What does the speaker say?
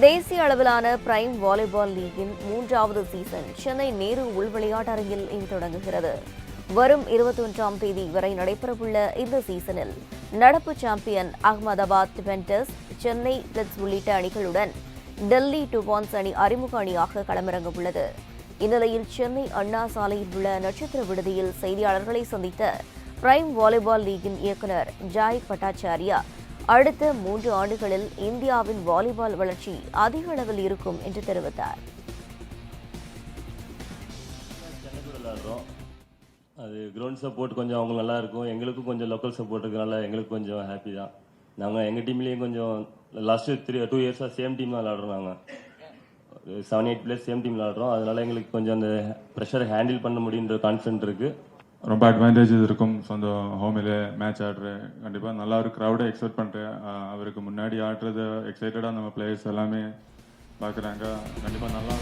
தேசிய அளவிலான prime volleyball லீகின் 3வது சீசன் சென்னை நேரு உள்விளையாட்டரங்கில் இன்று தொடங்குகிறது. வரும் 21ஆம் தேதி வரை நடைபெறவுள்ள இந்த சீசனில் நடப்பு champion Ahmedabad defenders, Chennai reds உள்ளிட்ட அணிகளுடன் டெல்லி டூபான்ஸ் அணி அறிமுக அணியாக களமிறங்க உள்ளது. இந்நிலையில் சென்னை அண்ணா சாலையில் உள்ள நட்சத்திர விடுதியில் செய்தியாளர்களை சந்தித்த பிரைம் வாலிபால் லீகின் இயக்குநர் ஜாய் பட்டாச்சாரியா, அடுத்த 3 ஆண்டுகளில் இந்தியாவின் வாலிபால் வளர்ச்சி அதிக அளவில் இருக்கும் என்று தெரிவித்தார். அது கிரவுண்ட் சப்போர்ட் கொஞ்சம் அவங்க நல்லா இருக்கும், எங்களுக்கும் கொஞ்சம் லோக்கல் சப்போர்ட் இருக்கிறனால எங்களுக்கு கொஞ்சம் ஹாப்பி தான். நாங்கள் எங்கள் டீம்லேயும் கொஞ்சம் லாஸ்ட்டு 2 இயர்ஸாக சேம் டீம் தான் விளாடுறோம். நாங்கள் 7-8 பிளேயர்ஸ் சேம் டீம் விளாடுறோம். அதனால எங்களுக்கு கொஞ்சம் அந்த ப்ரெஷரை ஹேண்டில் பண்ண முடியுன்ற கான்ஃபிடென்ட் இருக்குது. ரொம்ப அட்வான்டேஜஸ் இருக்கும். சொந்த ஹோமில் மேட்ச் ஆடுறேன், கண்டிப்பாக நல்லா ஒரு க்ரௌடை எக்ஸ்பெக்ட் பண்ணுறேன். அவருக்கு முன்னாடி ஆடுறத எக்ஸைட்டடாக நம்ம பிளேயர்ஸ் எல்லாமே பார்க்குறாங்க. கண்டிப்பாக நல்லா